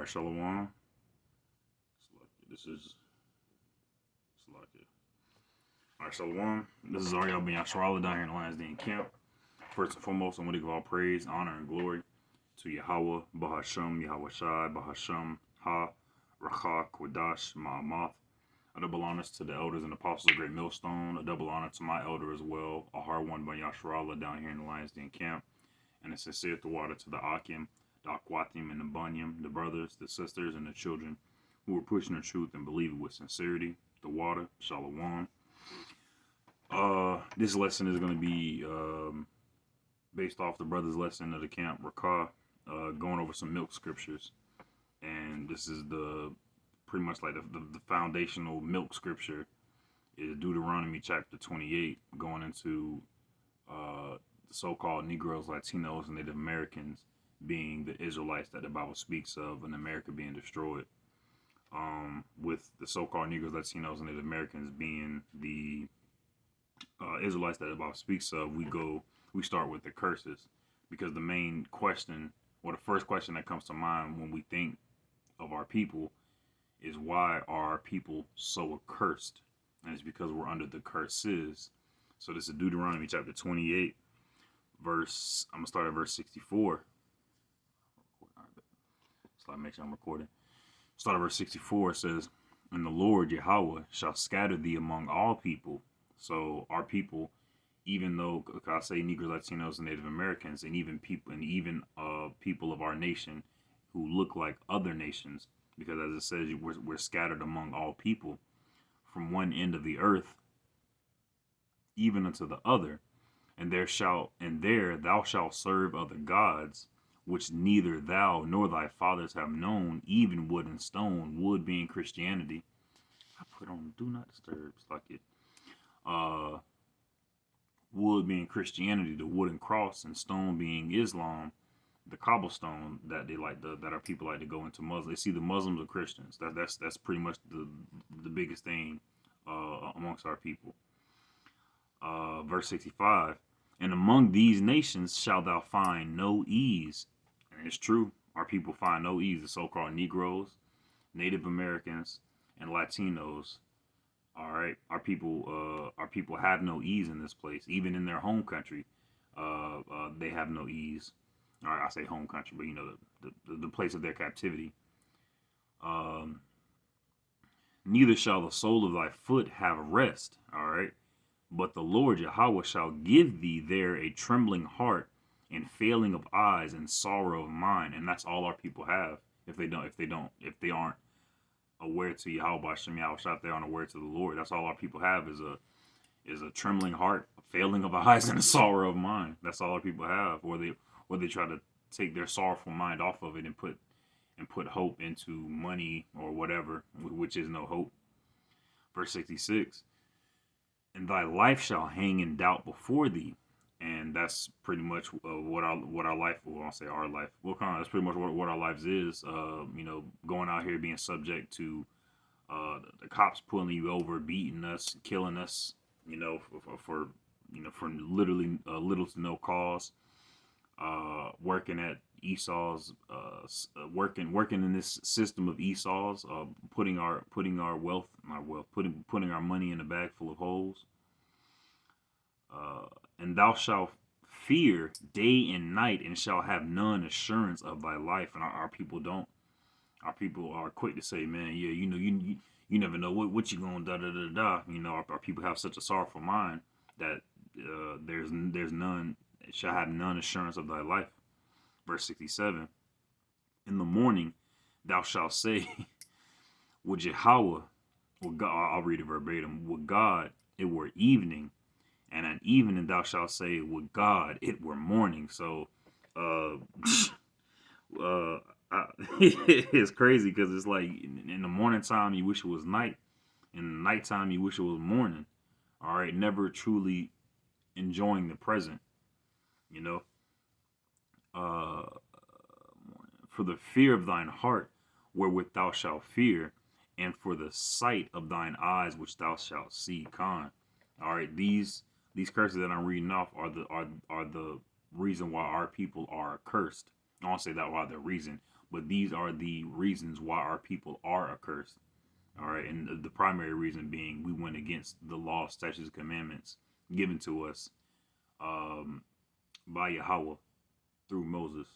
right, Shalom. This is Salakia. All right, Shalom. This is Ariel Ben Yasharala down here in the Lions Den camp. First and foremost, I want to give all praise, honor, and glory to Yahweh, Bahasham, Yahweh Shai, Bahasham, Ha, Racha, Kodash, Ma'amath. A double honors to the elders and apostles of Great Millstone. A double honor to my elder as well, a hard one by Yasharala down here in the Lions Den camp. And a sincere water to the Akim, the Akwatim, and the Bunyam, the brothers, the sisters, and the children who are pushing the truth and believe it with sincerity. The water, Shalom. This lesson is going to be based off the brothers' lesson of the camp, Rakah, going over some milk scriptures. And this is the pretty much like the foundational milk scripture is Deuteronomy chapter 28, going into the so-called Negros, Latinos, and Native Americans being the Israelites that the Bible speaks of, and America being destroyed. With the so-called Negros, Latinos, and Native Americans being the Israelites that the Bible speaks of, we start with the curses, because the main question, or the first question that comes to mind when we think of our people, is why are our people so accursed? And it's because we're under the curses. So this is Deuteronomy chapter 28, I'm gonna start at verse 64. So I make sure I'm recording. Start at verse 64. It says, "And the Lord Yahweh shall scatter thee among all people." So our people, even though I say Negros, Latinos, and Native Americans, and even people of our nation who look like other nations, because as it says, we're scattered among all people, from one end of the earth even unto the other, and there thou shalt serve other gods, which neither thou nor thy fathers have known, even wood and stone, wood being Christianity. I put on do not disturb, it's like it. Wood being Christianity, the wooden cross, and stone being Islam, the cobblestone that that our people like to go into Muslim. They see the Muslims or Christians. That's pretty much the biggest thing amongst our people. Verse 65, "And among these nations shalt thou find no ease." And it's true. Our people find no ease. The so-called Negroes, Native Americans, and Latinos. All right, our people have no ease in this place. Even in their home country, they have no ease. All right, I say home country, but you know the place of their captivity. "Neither shall the sole of thy foot have rest." All right, "But the Lord Yahweh shall give thee there a trembling heart, and failing of eyes, and sorrow of mind." And that's all our people have. If they aren't aware to Yahweh Shem Yahweh, if they aren't aware to the Lord, that's all our people have is a trembling heart, a failing of eyes, and a sorrow of mind. That's all our people have. Or they try to take their sorrowful mind off of it and put hope into money or whatever, which is no hope. Verse 66, "And thy life shall hang in doubt before thee." And that's pretty much what our life, well, I'll say our life, that's pretty much what our lives is. Going out here being subject to the cops pulling you over, beating us, killing us, for literally little to no cause. Working at Esau's, working in this system of Esau's, putting our money in a bag full of holes. "And thou shalt fear day and night, and shall have none assurance of thy life." And our people don't. Our people are quick to say, "Man, yeah, you never know what you gonna da da da da." Our people have such a sorrowful mind that there's none shall have none assurance of thy life. Verse 67, "In the morning thou shalt say, would Yahweh," well, God, I'll read it verbatim, "would God it were evening, and at evening thou shalt say, would God it were morning." So it's crazy, because it's like in the morning time you wish it was night, in the nighttime you wish it was morning. All right, never truly enjoying the present. "For the fear of thine heart wherewith thou shalt fear, and for the sight of thine eyes which thou shalt see." Con. All right, these curses that I'm reading off are the reason why our people are cursed. I won't say that why the reason, But these are the reasons why our people are accursed. All right. And the primary reason being we went against the law, statutes, and commandments given to us um, by Yahweh through Moses.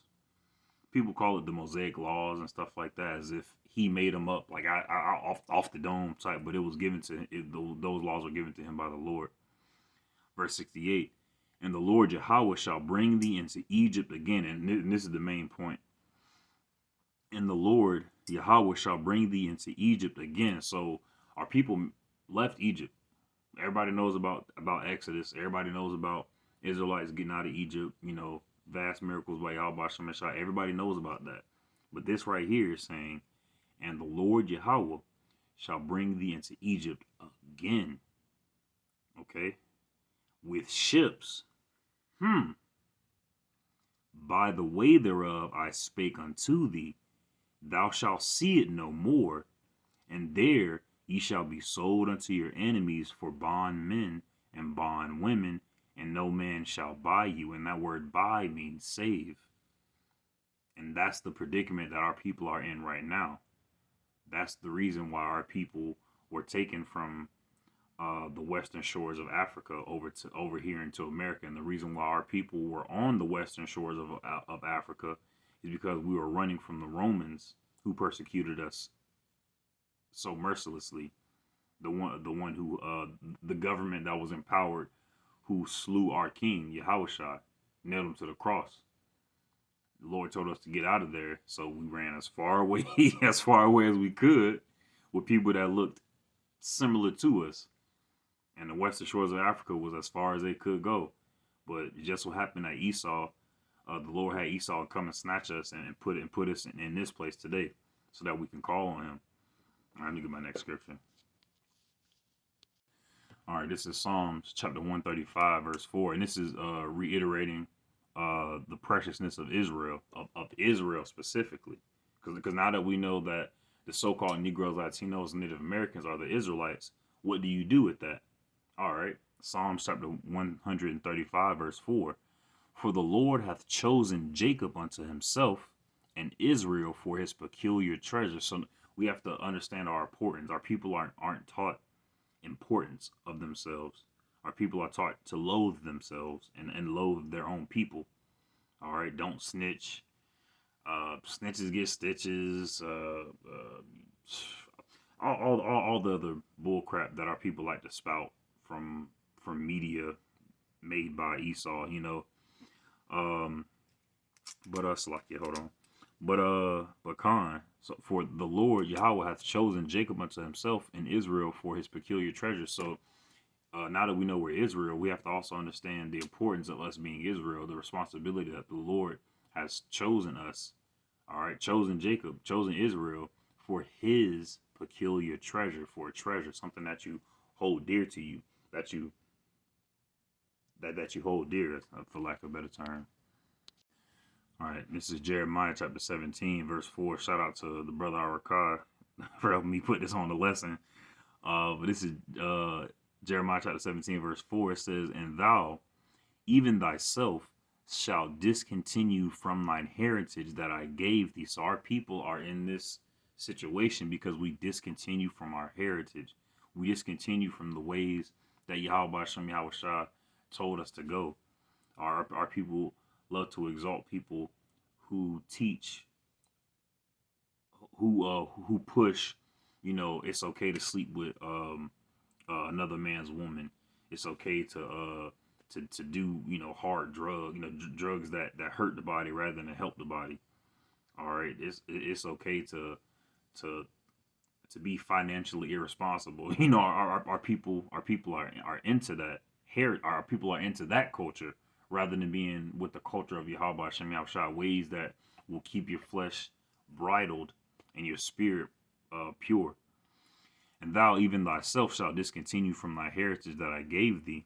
People call it the Mosaic laws and stuff like that, as if he made them up, like I off the dome type. But it was given to those laws were given to him by the Lord. Verse 68. And the Lord Yahweh shall bring thee into Egypt again. And this is the main point. And the Lord Yahweh shall bring thee into Egypt again. So our people left Egypt. Everybody knows about Exodus. Everybody knows about Israelites getting out of Egypt. You know, vast miracles by Yahweh Shemeshai. Everybody knows about that. But this right here is saying, and the Lord Yahweh shall bring thee into Egypt again. Okay? With ships. By the way thereof I spake unto thee, thou shalt see it no more, and there ye shall be sold unto your enemies for bondmen and bondwomen, and no man shall buy you. And that word buy means save. And that's the predicament that our people are in right now. That's the reason why our people were taken from the western shores of Africa over here into America. And the reason why our people were on the western shores of Africa is because we were running from the Romans who persecuted us so mercilessly. The one who the government that was empowered, who slew our king Yahushua, nailed him to the cross. The Lord told us to get out of there, so we ran as far away as we could with people that looked similar to us. And the western shores of Africa was as far as they could go. But it just so happened that Esau, the Lord had Esau come and snatch us and put us in this place today, so that we can call on him. All right, let me get my next scripture. All right, this is Psalms chapter 135, verse 4. And this is reiterating the preciousness of Israel, of Israel specifically. Because now that we know that the so-called Negros, Latinos, and Native Americans are the Israelites, what do you do with that? All right, Psalms chapter 135, verse 4. For the Lord hath chosen Jacob unto himself, and Israel for his peculiar treasure. So we have to understand our importance. Our people aren't taught importance of themselves. Our people are taught to loathe themselves and loathe their own people. All right, don't snitch. Snitches get stitches. All the other bull crap that our people like to spout from media made by Esau, you know. Salakia, hold on. But Khan, so for the Lord Yahweh hath chosen Jacob unto himself, and Israel for his peculiar treasure. So now that we know we're Israel, we have to also understand the importance of us being Israel, the responsibility that the Lord has chosen us. All right, chosen Jacob, chosen Israel for his peculiar treasure, for a treasure, something that you hold dear to you, that you hold dear, for lack of a better term. All right, this is Jeremiah chapter 17, verse 4. Shout out to the brother Arakar for helping me put this on the lesson. But this is Jeremiah chapter 17, verse 4. It says, and thou, even thyself, shalt discontinue from thine heritage that I gave thee. So our people are in this situation because we discontinue from our heritage. We discontinue from the ways that Yahweh Shem Yahushua told us to go. Our people love to exalt people who teach, who push, you know, it's okay to sleep with another man's woman. It's okay to do, you know, hard drugs that hurt the body rather than help the body. All right, it's okay to be financially irresponsible. You know, our people are into that. Our people are into that culture rather than being with the culture of Yahweh Shem Yahushua, ways that will keep your flesh bridled and your spirit pure. And thou even thyself shalt discontinue from thy heritage that I gave thee,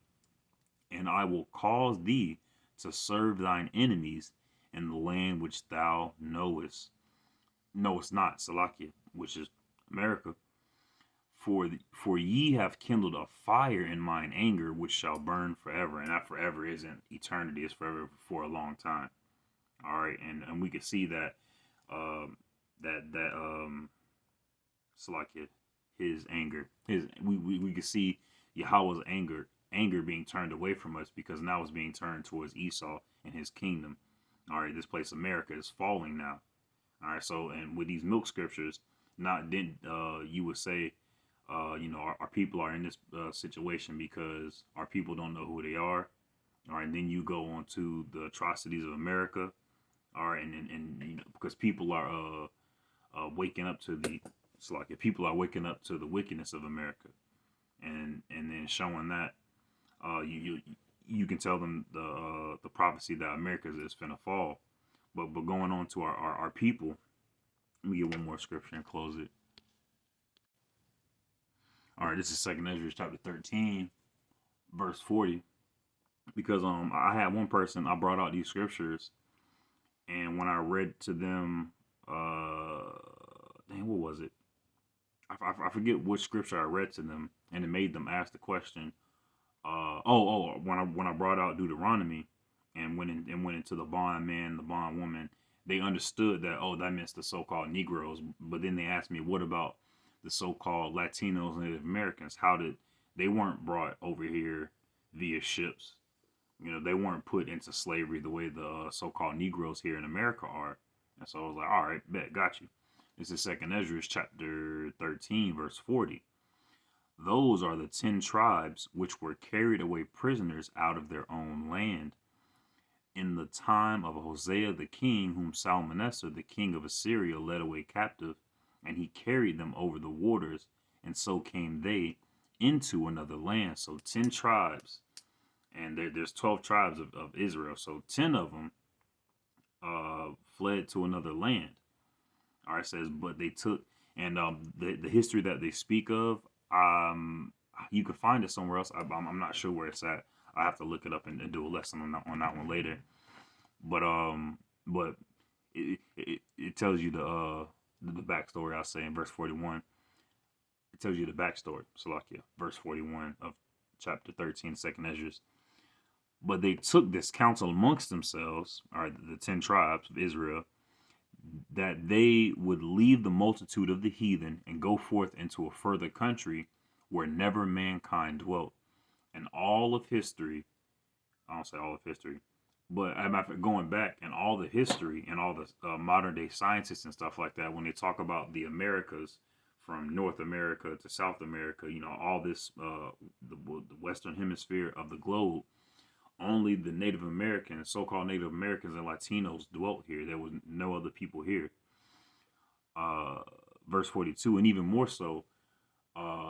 and I will cause thee to serve thine enemies in the land which thou knowest not, Salakia, which is America. For ye have kindled a fire in mine anger, which shall burn forever. And that forever isn't eternity, it's forever for a long time. All right, and we can see that it's like his anger. We could see Yahweh's anger being turned away from us because now it's being turned towards Esau and his kingdom. All right, this place America is falling now. All right, so and with these milk scriptures, not then you would say, our people are in this situation because our people don't know who they are. All right, and then you go on to the atrocities of America. All right, and because people are waking up to the, it's like if people are waking up to the wickedness of America, and then showing that you can tell them the prophecy that America is finna fall. But going on to our people, let me get one more scripture and close it. All right, this is Second Ezra chapter 13, verse 40. Because I had one person, I brought out these scriptures, and when I read to them, what was it? I forget which scripture I read to them, and it made them ask the question. When I brought out Deuteronomy, and went into the bondman, the bondwoman, they understood that that meant the so-called Negroes. But then they asked me, what about the so-called Latinos and Native Americans? How did they weren't brought over here via ships? They weren't put into slavery the way the so-called Negroes here in America are. And so I was like, all right, bet, got you. This is Second Ezra chapter 13, verse 40. Those are the 10 tribes which were carried away prisoners out of their own land in the time of Hosea the king, whom Salmanassar the king of Assyria led away captive, and he carried them over the waters, and so came they into another land. So 10 tribes, and there's 12 tribes of Israel, so 10 of them fled to another land. All right, it says, but they took, and the history that they speak of, you can find it somewhere else. I'm not sure where it's at. I have to look it up and do a lesson on that one later. But it tells you the backstory. I say in verse 41, it tells you the backstory. Salakia, verse 41 of chapter 13, Second Ezra. But they took this counsel amongst themselves, all right, the 10 tribes of Israel, that they would leave the multitude of the heathen and go forth into a further country where never mankind dwelt. And all of history, I don't say all of history, but going back and all the history and all the modern day scientists and stuff like that, when they talk about the Americas, from North America to South America, all this, the Western hemisphere of the globe, only the Native Americans, so-called Native Americans and Latinos dwelt here. There was no other people here. Verse 42, and even more so,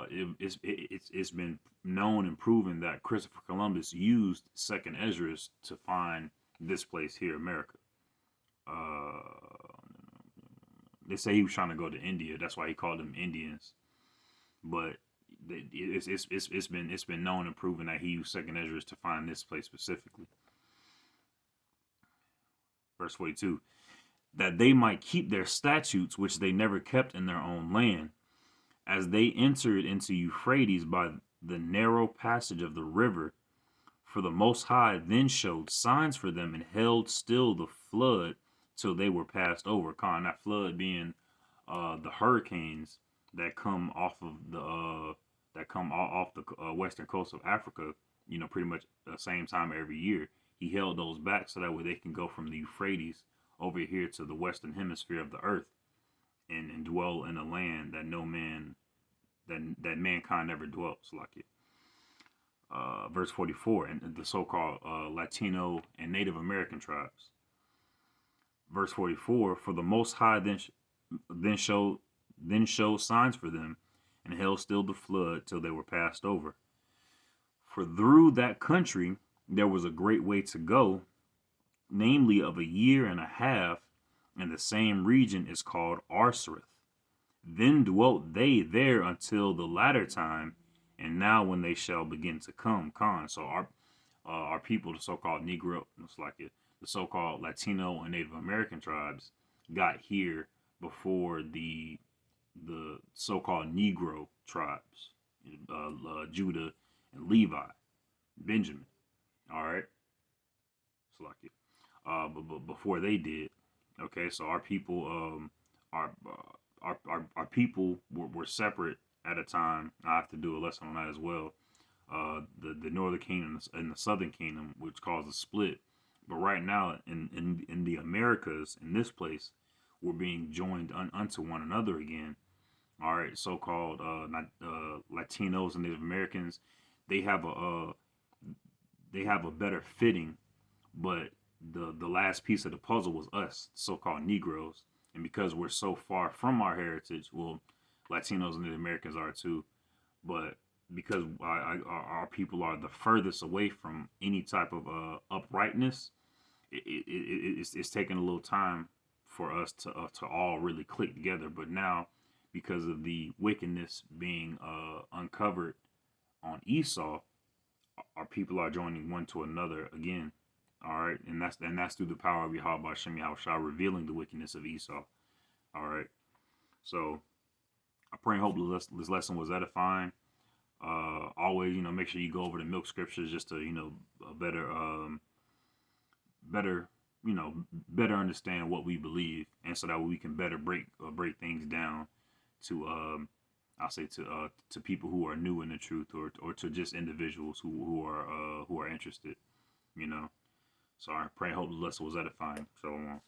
it's been known and proven that Christopher Columbus used Second Ezra to find this place here, America. They say he was trying to go to India. That's why he called them Indians. But it's been known and proven that he used Second Ezra to find this place specifically. Verse 42, that they might keep their statutes which they never kept in their own land, as they entered into Euphrates by the narrow passage of the river. For the Most High then showed signs for them and held still the flood till they were passed over. That flood being the hurricanes that come off of the western coast of Africa, pretty much the same time every year. He held those back so that way they can go from the Euphrates over here to the western hemisphere of the earth and dwell in a land that no man, that mankind never dwelt. Like it. Verse 44, and the so-called Latino and Native American tribes. Verse 44, for the Most High then showed signs for them and held still the flood till they were passed over. For through that country there was a great way to go, namely of a year and a half, and the same region is called Arsareth. Then dwelt they there until the latter time, and now when they shall begin to come. So our people, the so-called Negro, it's like it, the so-called Latino and Native American tribes, got here before the so-called Negro tribes, Judah and Levi, Benjamin. All right, it's like it. But before they did, Okay, so our people, our people were separate at a time. I have to do a lesson on that as well. The Northern Kingdom and the Southern Kingdom, which caused a split. But right now, in the Americas, in this place, we're being joined unto one another again. All right, so-called Latinos and Native Americans, they have a better fitting, but the last piece of the puzzle was us, so-called Negroes, and because we're so far from our heritage, well, Latinos and Native Americans are too, but because our people are the furthest away from any type of uprightness, it's taking a little time for us to all really click together. But now, because of the wickedness being uncovered on Esau, our people are joining one to another again. All right, and that's through the power of Yahweh Hashem Yahushua revealing the wickedness of Esau. All right, so I pray and hope this lesson was edifying. Always, make sure you go over the milk scriptures just to, a better, better understand what we believe, and so that we can better break things down to, I'll say to people who are new in the truth, or to just individuals who are interested, you know. So I pray and hope the lesson was edifying. So.